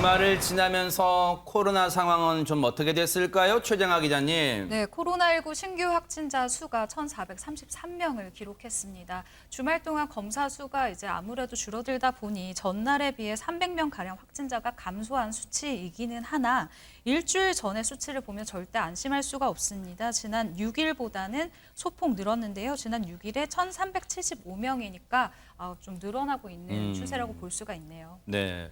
주말을 지나면서 코로나 상황은 좀 어떻게 됐을까요? 최정아 기자님. 네, 코로나19 신규 확진자 수가 1,433명을 기록했습니다. 주말 동안 검사 수가 이제 아무래도 줄어들다 보니 전날에 비해 300명 가량 확진자가 감소한 수치이기는 하나 일주일 전의 수치를 보면 절대 안심할 수가 없습니다. 지난 6일보다는 소폭 늘었는데요. 지난 6일에 1,375명이니까 좀 늘어나고 있는 추세라고 볼 수가 있네요. 네.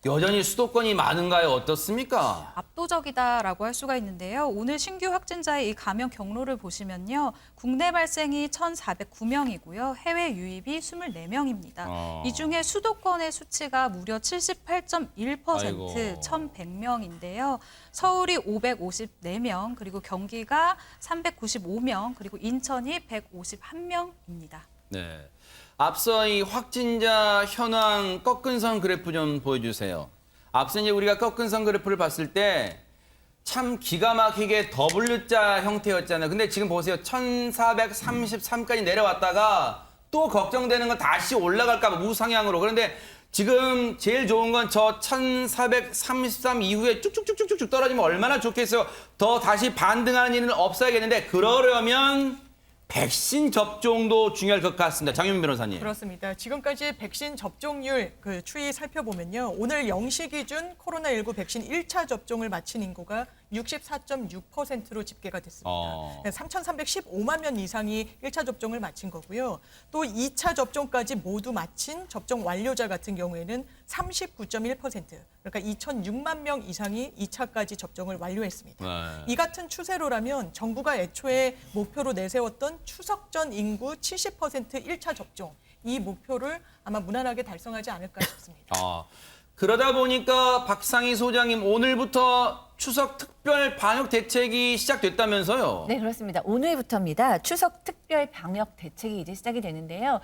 여전히 수도권이 많은가요? 어떻습니까? 압도적이다라고 할 수가 있는데요. 오늘 신규 확진자의 이 감염 경로를 보시면요. 국내 발생이 1,409명이고요. 해외 유입이 24명입니다. 이 중에 수도권의 수치가 무려 78.1%, 아이고. 1,100명인데요. 서울이 554명, 그리고 경기가 395명, 그리고 인천이 151명입니다. 네. 앞서 이 확진자 현황 꺾은선 그래프 좀 보여주세요. 앞서 이제 우리가 꺾은선 그래프를 봤을 때 참 기가 막히게 W자 형태였잖아요. 근데 지금 보세요. 1,433까지 내려왔다가 또 걱정되는 건 다시 올라갈까 봐 우상향으로. 그런데 지금 제일 좋은 건 저 1,433 이후에 쭉쭉쭉쭉쭉 떨어지면 얼마나 좋겠어요. 더 다시 반등하는 일은 없어야겠는데 그러려면 백신 접종도 중요할 것 같습니다. 장윤 변호사님. 그렇습니다. 지금까지 백신 접종률 추이 살펴보면요. 오늘 0시 기준 코로나19 백신 1차 접종을 마친 인구가 64.6%로 집계가 됐습니다. 3,315만 명 이상이 1차 접종을 마친 거고요. 또 2차 접종까지 모두 마친 접종 완료자 같은 경우에는 39.1%, 그러니까 2,006만 명 이상이 2차까지 접종을 완료했습니다. 네. 이 같은 추세로라면 정부가 애초에 목표로 내세웠던 추석 전 인구 70% 1차 접종, 이 목표를 아마 무난하게 달성하지 않을까 싶습니다. 그러다 보니까 박상희 소장님 오늘부터 추석 특별 방역 대책이 시작됐다면서요? 네, 그렇습니다. 오늘부터입니다. 추석 특별 방역 대책이 이제 시작이 되는데요.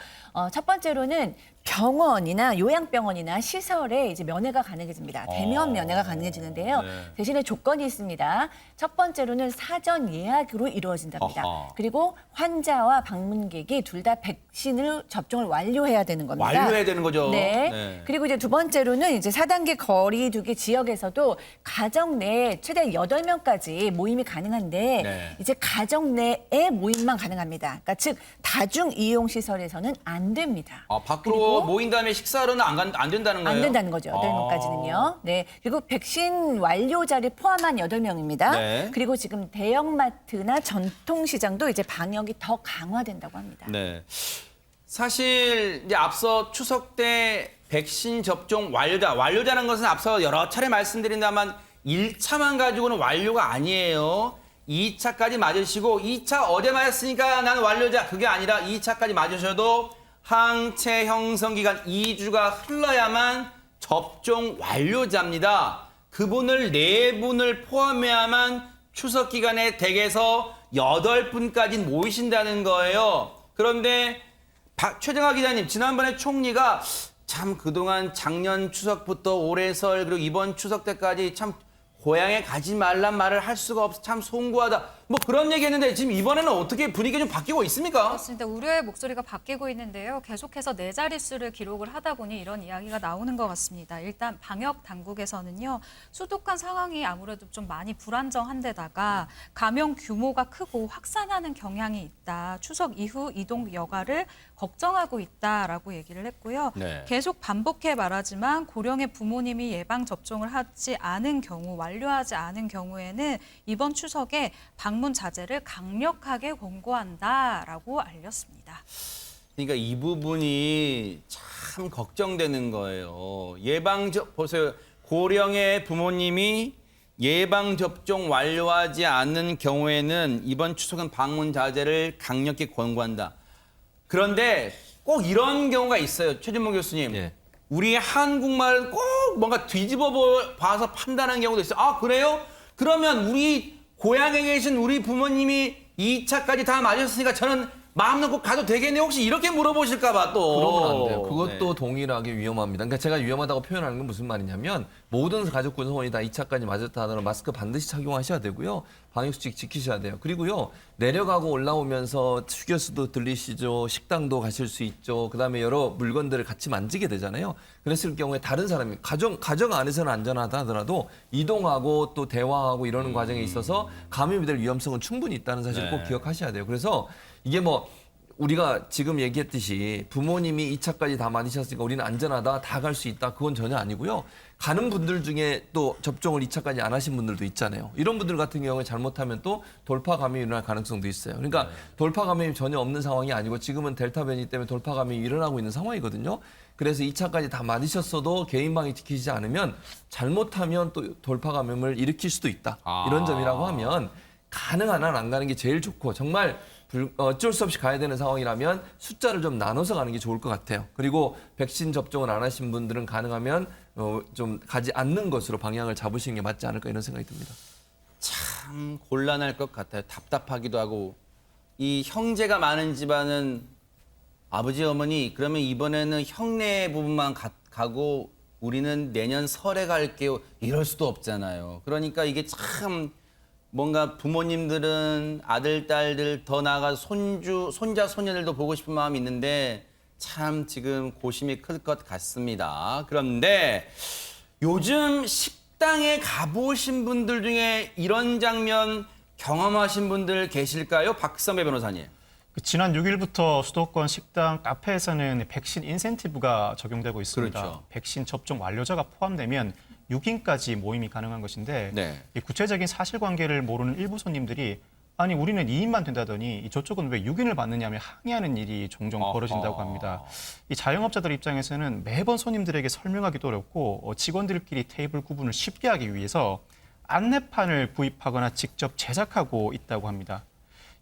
첫 번째로는 병원이나 요양병원이나 시설에 이제 면회가 가능해집니다. 대면 면회가 가능해지는데요. 네. 대신에 조건이 있습니다. 첫 번째로는 사전 예약으로 이루어진답니다. 아하. 그리고 환자와 방문객이 둘 다 백신을 접종을 완료해야 되는 겁니다. 완료해야 되는 거죠. 네. 네. 그리고 이제 두 번째로는 이제 4단계 거리두기 지역에서도 가정 내에 최대 8명까지 모임이 가능한데 네. 이제 가정 내의 모임만 가능합니다. 그러니까 즉 다중 이용 시설에서는 안 됩니다. 밖으로 그리고 모인 다음에 식사로는 안 된다는 거예요? 안 된다는 거죠. 8명까지는요. 네. 그리고 백신 완료자를 포함한 8명입니다. 네. 그리고 지금 대형마트나 전통시장도 이제 방역이 더 강화된다고 합니다. 네. 사실 이제 앞서 추석 때 백신 접종 완료자는 것은 앞서 여러 차례 말씀드린다만 1차만 가지고는 완료가 아니에요. 2차까지 맞으시고 2차 어제 맞았으니까 나는 완료자 그게 아니라 2차까지 맞으셔도 항체 형성 기간 2주가 흘러야만 접종 완료자입니다. 그분을 4분을 포함해야만 추석 기간에 댁에서 8분까지 모이신다는 거예요. 그런데 최정아 기자님, 지난번에 총리가 참 그동안 작년 추석부터 올해 설 그리고 이번 추석 때까지 참 고향에 가지 말란 말을 할 수가 없어 참 송구하다. 뭐 그런 얘기했는데 지금 이번에는 어떻게 분위기가 좀 바뀌고 있습니까? 그렇습니다. 우려의 목소리가 바뀌고 있는데요. 계속해서 네 자릿수를 기록을 하다 보니 이런 이야기가 나오는 것 같습니다. 일단 방역 당국에서는요. 수도권 상황이 아무래도 좀 많이 불안정한 데다가 감염 규모가 크고 확산하는 경향이 있다. 추석 이후 이동 여가를 걱정하고 있다라고 얘기를 했고요. 네. 계속 반복해 말하지만 고령의 부모님이 예방 접종을 하지 않은 경우, 완료하지 않은 경우에는 이번 추석에 방문 자제를 강력하게 권고한다라고 알렸습니다. 그러니까 이 부분이 참 걱정되는 거예요. 보세요. 고령의 부모님이 예방 접종 완료하지 않는 경우에는 이번 추석은 방문 자제를 강력히 권고한다. 그런데 꼭 이런 경우가 있어요. 최진봉 교수님. 예. 우리 한국말은 꼭 뭔가 뒤집어 봐서 판단하는 경우도 있어요. 그래요? 그러면 우리 고향에 계신 우리 부모님이 2차까지 다 맞으셨으니까 저는 마음 놓고 가도 되겠네요. 혹시 이렇게 물어보실까 봐 또. 그러면 안 돼요. 그것도 네. 동일하게 위험합니다. 그러니까 제가 위험하다고 표현하는 건 무슨 말이냐면 모든 가족 구성원이 다 2차까지 맞았다 하더라도 마스크 반드시 착용하셔야 되고요. 방역수칙 지키셔야 돼요. 그리고요, 내려가고 올라오면서 휴게소도 들리시죠. 식당도 가실 수 있죠. 그다음에 여러 물건들을 같이 만지게 되잖아요. 그랬을 경우에 다른 사람이 가정 안에서는 안전하다 하더라도 이동하고 또 대화하고 이러는 과정에 있어서 감염이 될 위험성은 충분히 있다는 사실을 꼭 기억하셔야 돼요. 그래서 이게 뭐 우리가 지금 얘기했듯이 부모님이 2차까지 다 맞으셨으니까 우리는 안전하다, 다 갈 수 있다. 그건 전혀 아니고요. 가는 분들 중에 또 접종을 2차까지 안 하신 분들도 있잖아요. 이런 분들 같은 경우에 잘못하면 또 돌파 감염이 일어날 가능성도 있어요. 그러니까 돌파 감염이 전혀 없는 상황이 아니고 지금은 델타 변이 때문에 돌파 감염이 일어나고 있는 상황이거든요. 그래서 2차까지 다 맞으셨어도 개인 방역 지키지 않으면 잘못하면 또 돌파 감염을 일으킬 수도 있다. 이런 점이라고 하면 가능한 한 안 가는 게 제일 좋고 정말 어쩔 수 없이 가야 되는 상황이라면 숫자를 좀 나눠서 가는 게 좋을 것 같아요. 그리고 백신 접종을 안 하신 분들은 가능하면 좀 가지 않는 것으로 방향을 잡으시는 게 맞지 않을까 이런 생각이 듭니다. 참 곤란할 것 같아요. 답답하기도 하고. 이 형제가 많은 집안은 아버지 어머니 그러면 이번에는 형네 부분만 가고 우리는 내년 설에 갈게요. 이럴 수도 없잖아요. 그러니까 이게 참 뭔가 부모님들은 아들, 딸들 더 나아가 손자, 손녀들도 보고 싶은 마음이 있는데 참 지금 고심이 클 것 같습니다. 그런데 요즘 식당에 가보신 분들 중에 이런 장면 경험하신 분들 계실까요? 박성배 변호사님. 지난 6일부터 수도권 식당, 카페에서는 백신 인센티브가 적용되고 있습니다. 그렇죠. 백신 접종 완료자가 포함되면 6인까지 모임이 가능한 것인데 네. 이 구체적인 사실관계를 모르는 일부 손님들이 아니 우리는 2인만 된다더니 저쪽은 왜 6인을 받느냐며 항의하는 일이 종종 벌어진다고 합니다. 이 자영업자들 입장에서는 매번 손님들에게 설명하기도 어렵고 직원들끼리 테이블 구분을 쉽게 하기 위해서 안내판을 구입하거나 직접 제작하고 있다고 합니다.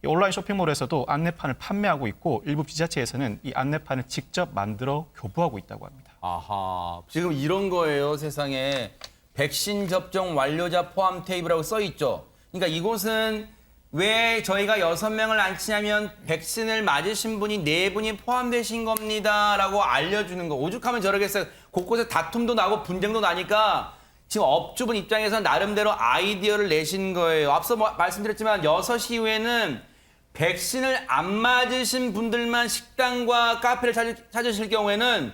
이 온라인 쇼핑몰에서도 안내판을 판매하고 있고 일부 지자체에서는 이 안내판을 직접 만들어 교부하고 있다고 합니다. 아하. 지금 이런 거예요, 세상에. 백신 접종 완료자 포함 테이블이라고 써 있죠. 그러니까 이곳은 왜 저희가 6명을 앉히냐면 백신을 맞으신 분이 4분이 포함되신 겁니다라고 알려주는 거. 오죽하면 저러겠어요. 곳곳에 다툼도 나고 분쟁도 나니까 지금 업주분 입장에서 나름대로 아이디어를 내신 거예요. 앞서 말씀드렸지만 6시 이후에는 백신을 안 맞으신 분들만 식당과 카페를 찾으실 경우에는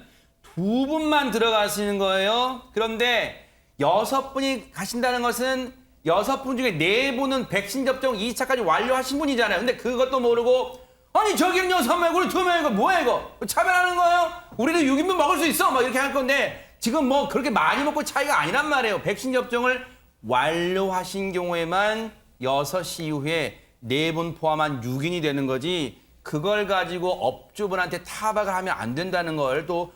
2분만 들어가시는 거예요. 그런데 6분이 가신다는 것은 6분 중에 4분은 백신 접종 2차까지 완료하신 분이잖아요. 근데 그것도 모르고 아니 저기는 6명, 우리 2명이고 뭐야 이거? 차별하는 거예요? 우리도 6인분 먹을 수 있어? 막 이렇게 할 건데 지금 뭐 그렇게 많이 먹고 차이가 아니란 말이에요. 백신 접종을 완료하신 경우에만 6시 이후에 4분 포함한 6인이 되는 거지 그걸 가지고 업주분한테 타박을 하면 안 된다는 걸 또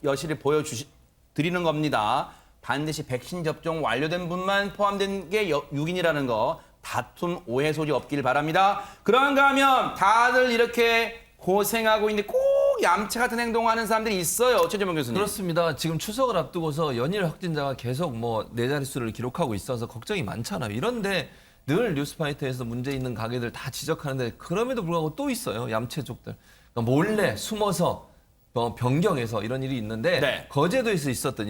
여실히 보여드리는 겁니다. 반드시 백신 접종 완료된 분만 포함된 게 6인이라는 거 다툼 오해 소지 없길 바랍니다. 그런가 하면 다들 이렇게 고생하고 있는데 꼭 얌체 같은 행동하는 사람들이 있어요. 최재명 교수님. 그렇습니다. 지금 추석을 앞두고서 연일 확진자가 계속 뭐 4자릿수를 기록하고 있어서 걱정이 많잖아요. 이런데 늘 뉴스파이터에서 문제 있는 가게들 다 지적하는데 그럼에도 불구하고 또 있어요. 얌체족들. 그러니까 몰래 숨어서 변경해서 이런 일이 있는데 네. 거제도에서 있었던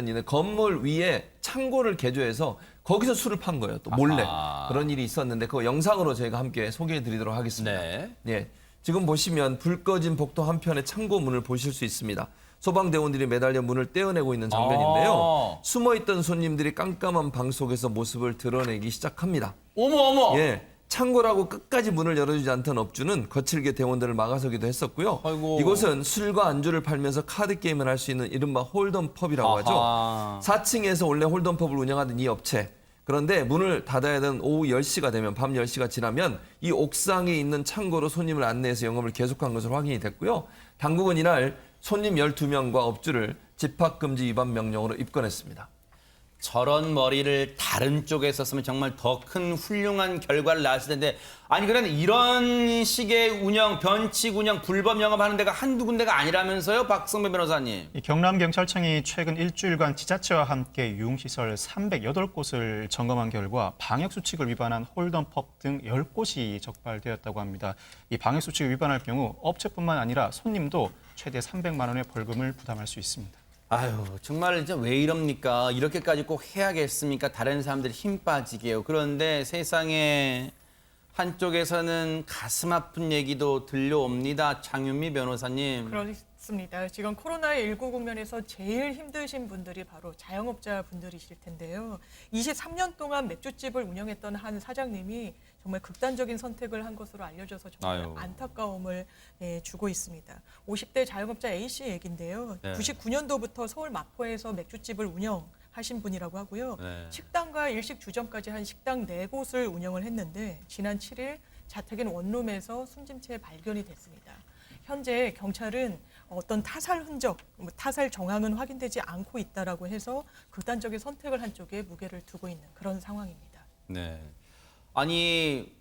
일에 건물 위에 창고를 개조해서 거기서 술을 판 거예요. 또 몰래. 그런 일이 있었는데 그 영상으로 저희가 함께 소개해 드리도록 하겠습니다. 네. 예. 지금 보시면 불 꺼진 복도 한편의 창고 문을 보실 수 있습니다. 소방대원들이 매달려 문을 떼어내고 있는 장면인데요. 숨어있던 손님들이 깜깜한 방 속에서 모습을 드러내기 시작합니다. 어머. 예. 창고라고 끝까지 문을 열어주지 않던 업주는 거칠게 대원들을 막아서기도 했었고요. 아이고. 이곳은 술과 안주를 팔면서 카드 게임을 할 수 있는 이른바 홀덤펍이라고 하죠. 4층에서 원래 홀덤펍을 운영하던 이 업체. 그런데 문을 닫아야 되는 오후 10시가 되면 밤 10시가 지나면 이 옥상에 있는 창고로 손님을 안내해서 영업을 계속한 것으로 확인이 됐고요. 당국은 이날 손님 12명과 업주를 집합금지 위반 명령으로 입건했습니다. 저런 머리를 다른 쪽에 썼으면 정말 더 큰 훌륭한 결과를 낳았을 텐데 아니 그런데 이런 식의 운영, 변칙 운영, 불법 영업하는 데가 한두 군데가 아니라면서요, 박성배 변호사님. 이 경남경찰청이 최근 일주일간 지자체와 함께 유흥시설 308곳을 점검한 결과 방역수칙을 위반한 홀덤펍 등 10곳이 적발되었다고 합니다. 이 방역수칙을 위반할 경우 업체뿐만 아니라 손님도 최대 300만 원의 벌금을 부담할 수 있습니다. 아유, 정말 이제 왜 이럽니까? 이렇게까지 꼭 해야겠습니까? 다른 사람들이 힘 빠지게요. 그런데 세상에 한쪽에서는 가슴 아픈 얘기도 들려옵니다. 장윤미 변호사님. 그렇습니다. 지금 코로나19 국면에서 제일 힘드신 분들이 바로 자영업자 분들이실 텐데요. 23년 동안 맥주집을 운영했던 한 사장님이 정말 극단적인 선택을 한 것으로 알려져서 정말 아유. 안타까움을 주고 있습니다. 50대 자영업자 A씨 얘기인데요. 네. 99년도부터 서울 마포에서 맥주집을 운영하신 분이라고 하고요. 네. 식당과 일식 주점까지 한 식당 4곳을 운영을 했는데 지난 7일 자택인 원룸에서 숨진 채 발견이 됐습니다. 현재 경찰은 어떤 타살 흔적, 타살 정황은 확인되지 않고 있다라고 해서 극단적인 선택을 한 쪽에 무게를 두고 있는 그런 상황입니다. 네. 아니,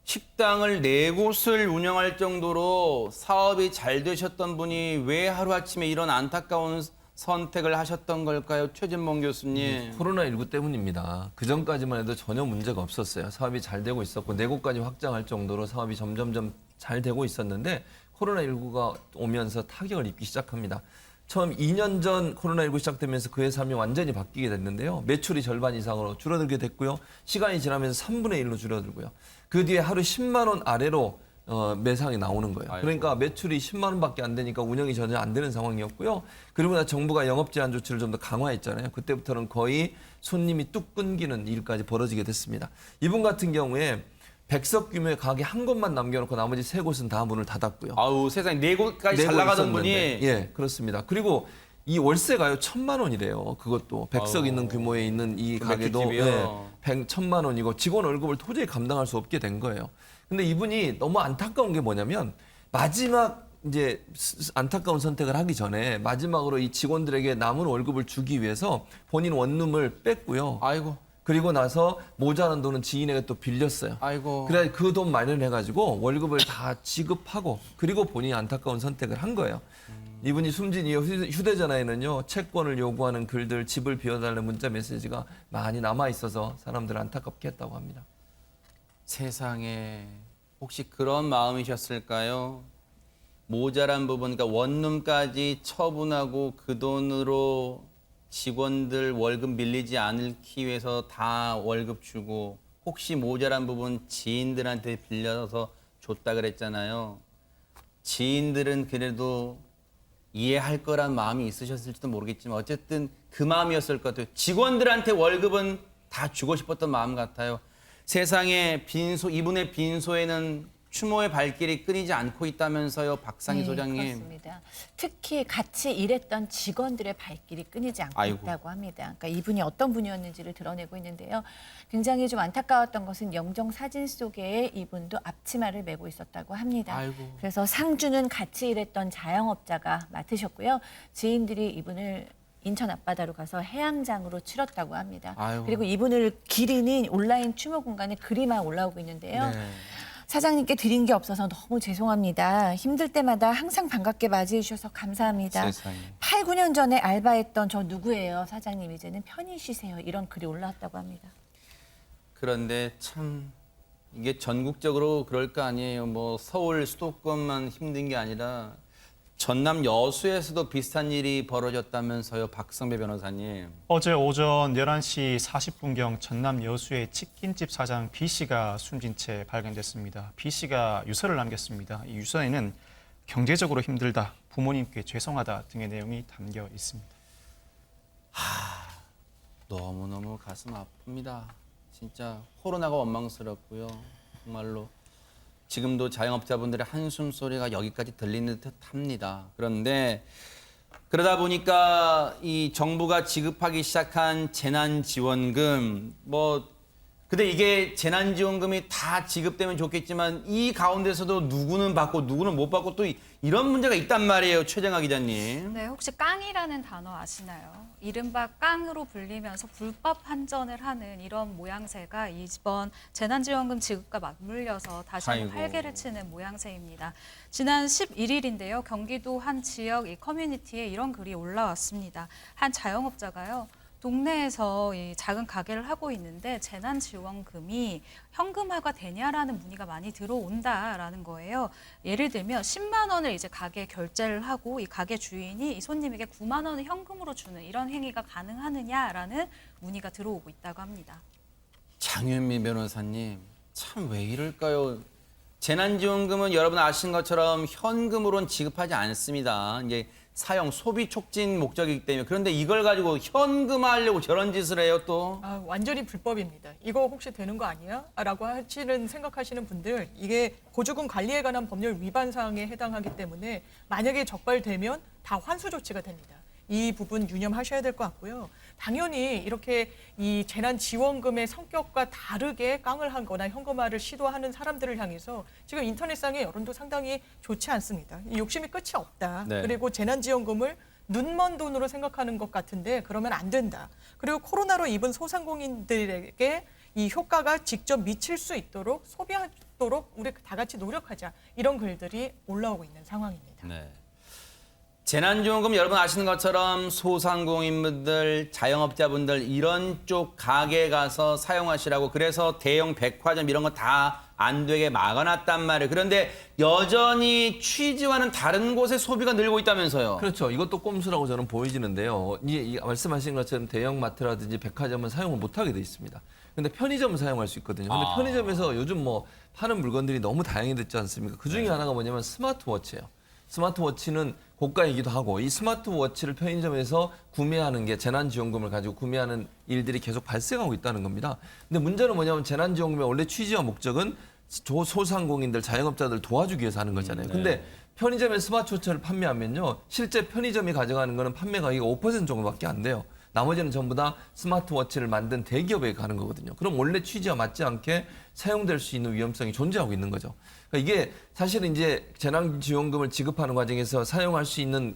식당을 4곳을 운영할 정도로 사업이 잘 되셨던 분이 왜 하루아침에 이런 안타까운 선택을 하셨던 걸까요? 최진봉 교수님. 코로나19 때문입니다. 그 전까지만 해도 전혀 문제가 없었어요. 사업이 잘 되고 있었고 4곳까지 확장할 정도로 사업이 점점점 잘 되고 있었는데 코로나19가 오면서 타격을 입기 시작합니다. 처음 2년 전 코로나19 시작되면서 그의 삶이 완전히 바뀌게 됐는데요. 매출이 절반 이상으로 줄어들게 됐고요. 시간이 지나면서 3분의 1로 줄어들고요. 그 뒤에 하루 10만 원 아래로 매상이 나오는 거예요. 아이고. 그러니까 매출이 10만 원밖에 안 되니까 운영이 전혀 안 되는 상황이었고요. 그리고 나 정부가 영업 제한 조치를 좀 더 강화했잖아요. 그때부터는 거의 손님이 뚝 끊기는 일까지 벌어지게 됐습니다. 이분 같은 경우에 100석 규모의 가게 한 곳만 남겨놓고 나머지 3곳은 다 문을 닫았고요. 아우, 세상에 4곳까지 잘 내고 나가던 있었는데. 분이 예, 그렇습니다. 그리고 이 월세가요 1,000만 원이래요. 그것도 100석 아우. 있는 규모에 있는 이 그 가게도 맥주집이요? 1,000만 원이고 직원 월급을 도저히 감당할 수 없게 된 거예요. 근데 이분이 너무 안타까운 게 뭐냐면 마지막 이제 안타까운 선택을 하기 전에 마지막으로 이 직원들에게 남은 월급을 주기 위해서 본인 원룸을 뺐고요. 아이고, 그리고 나서 모자란 돈은 지인에게 또 빌렸어요. 아이고. 그래 그 돈 마련해가지고 월급을 다 지급하고 그리고 본인이 안타까운 선택을 한 거예요. 이분이 숨진 이후 휴대전화에는요 채권을 요구하는 글들, 집을 비워달라는 문자 메시지가 많이 남아 있어서 사람들 안타깝게 했다고 합니다. 세상에 혹시 그런 마음이셨을까요? 모자란 부분, 그러니까 원룸까지 처분하고 그 돈으로 직원들 월급 밀리지 않기 위해서 다 월급 주고 혹시 모자란 부분 지인들한테 빌려서 줬다 그랬잖아요. 지인들은 그래도 이해할 거란 마음이 있으셨을지도 모르겠지만 어쨌든 그 마음이었을 것 같아요. 직원들한테 월급은 다 주고 싶었던 마음 같아요. 세상에 이분의 빈소에는 추모의 발길이 끊이지 않고 있다면서요, 박상희 네, 소장님. 그렇습니다. 특히 같이 일했던 직원들의 발길이 끊이지 않고 아이고. 있다고 합니다. 그러니까 이분이 어떤 분이었는지를 드러내고 있는데요. 굉장히 좀 안타까웠던 것은 영정 사진 속에 이분도 앞치마를 메고 있었다고 합니다. 아이고. 그래서 상주는 같이 일했던 자영업자가 맡으셨고요. 지인들이 이분을 인천 앞바다로 가서 해양장으로 치렀다고 합니다. 아이고. 그리고 이분을 기리는 온라인 추모 공간에 글이만 올라오고 있는데요. 네. 사장님께 드린 게 없어서 너무 죄송합니다. 힘들 때마다 항상 반갑게 맞이해 주셔서 감사합니다. 세상에. 8, 9년 전에 알바했던 저 누구예요? 사장님 이제는 편히 쉬세요. 이런 글이 올라왔다고 합니다. 그런데 참 이게 전국적으로 그럴 거 아니에요. 뭐 서울 수도권만 힘든 게 아니라 전남 여수에서도 비슷한 일이 벌어졌다면서요, 박성배 변호사님. 어제 오전 11시 40분경 전남 여수의 치킨집 사장 B 씨가 숨진 채 발견됐습니다. B 씨가 유서를 남겼습니다. 이 유서에는 경제적으로 힘들다, 부모님께 죄송하다 등의 내용이 담겨 있습니다. 너무너무 가슴 아픕니다. 진짜 코로나가 원망스럽고요. 정말로 지금도 자영업자분들의 한숨 소리가 여기까지 들리는 듯합니다. 그런데 그러다 보니까 이 정부가 지급하기 시작한 재난지원금 근데 이게 재난지원금이 다 지급되면 좋겠지만 이 가운데서도 누구는 받고 누구는 못 받고 또 이런 문제가 있단 말이에요, 최정아 기자님. 네, 혹시 깡이라는 단어 아시나요? 이른바 깡으로 불리면서 불법 환전을 하는 이런 모양새가 이번 재난지원금 지급과 맞물려서 다시 한번 아이고. 활개를 치는 모양새입니다. 지난 11일인데요. 경기도 한 지역 이 커뮤니티에 이런 글이 올라왔습니다. 한 자영업자가요. 동네에서 이 작은 가게를 하고 있는데 재난지원금이 현금화가 되냐라는 문의가 많이 들어온다라는 거예요. 예를 들면 10만 원을 이제 가게에 결제를 하고 이 가게 주인이 이 손님에게 9만 원을 현금으로 주는 이런 행위가 가능하느냐라는 문의가 들어오고 있다고 합니다. 장윤미 변호사님, 참 왜 이럴까요? 재난지원금은 여러분 아시는 것처럼 현금으로는 지급하지 않습니다. 이제 사용, 소비 촉진 목적이기 때문에. 그런데 이걸 가지고 현금화하려고 저런 짓을 해요, 또. 완전히 불법입니다. 이거 혹시 되는 거 아니야? 라고 생각하시는 분들, 이게 보조금 관리에 관한 법률 위반 사항에 해당하기 때문에 만약에 적발되면 다 환수 조치가 됩니다. 이 부분 유념하셔야 될 것 같고요. 당연히 이렇게 이 재난지원금의 성격과 다르게 깡을 하거나 현금화를 시도하는 사람들을 향해서 지금 인터넷상의 여론도 상당히 좋지 않습니다. 이 욕심이 끝이 없다. 네. 그리고 재난지원금을 눈먼 돈으로 생각하는 것 같은데 그러면 안 된다. 그리고 코로나로 입은 소상공인들에게 이 효과가 직접 미칠 수 있도록 소비하도록 우리 다 같이 노력하자. 이런 글들이 올라오고 있는 상황입니다. 네. 재난지원금 여러분 아시는 것처럼 소상공인분들, 자영업자분들 이런 쪽 가게에 가서 사용하시라고 그래서 대형 백화점 이런 거 다 안 되게 막아놨단 말이에요. 그런데 여전히 취지와는 다른 곳에 소비가 늘고 있다면서요. 그렇죠. 이것도 꼼수라고 저는 보여지는데요. 이 말씀하신 것처럼 대형마트라든지 백화점은 사용을 못하게 돼 있습니다. 근데 편의점은 사용할 수 있거든요. 근데 편의점에서 요즘 뭐 파는 물건들이 너무 다양히 됐지 않습니까? 그 중에 하나가 뭐냐면 스마트워치예요. 스마트워치는 고가이기도 하고 이 스마트워치를 편의점에서 구매하는 게 재난지원금을 가지고 구매하는 일들이 계속 발생하고 있다는 겁니다. 근데 문제는 뭐냐면 재난지원금의 원래 취지와 목적은 소상공인들, 자영업자들 도와주기 위해서 하는 거잖아요. 근데 편의점에 스마트워치를 판매하면요. 실제 편의점이 가져가는 거는 판매 가격이 5% 정도밖에 안 돼요. 나머지는 전부 다 스마트워치를 만든 대기업에 가는 거거든요. 그럼 원래 취지와 맞지 않게 사용될 수 있는 위험성이 존재하고 있는 거죠. 그러니까 이게 사실은 이제 재난지원금을 지급하는 과정에서 사용할 수 있는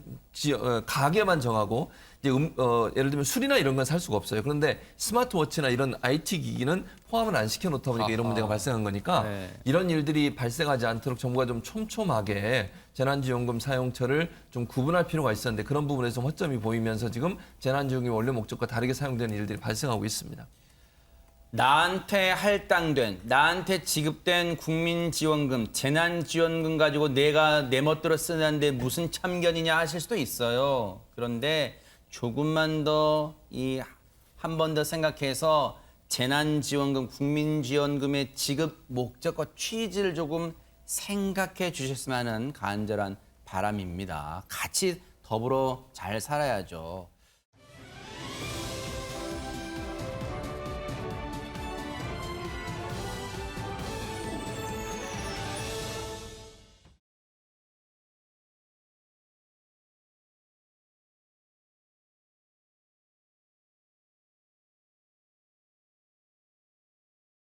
가게만 정하고 이제 예를 들면 술이나 이런 건 살 수가 없어요. 그런데 스마트워치나 이런 IT 기기는 포함을 안 시켜놓다 보니까 이런 문제가 발생한 거니까 네. 이런 일들이 발생하지 않도록 정부가 좀 촘촘하게 재난지원금 사용처를 좀 구분할 필요가 있었는데 그런 부분에서 좀 허점이 보이면서 지금 재난지원금이 원래 목적과 다르게 사용되는 일들이 발생하고 있습니다. 나한테 할당된, 나한테 지급된 국민지원금, 재난지원금 가지고 내가 내 멋대로 쓰는데 무슨 참견이냐 하실 수도 있어요. 그런데 조금만 더 한 번 더 생각해서 재난지원금, 국민지원금의 지급 목적과 취지를 조금 생각해 주셨으면 하는 간절한 바람입니다. 같이 더불어 잘 살아야죠.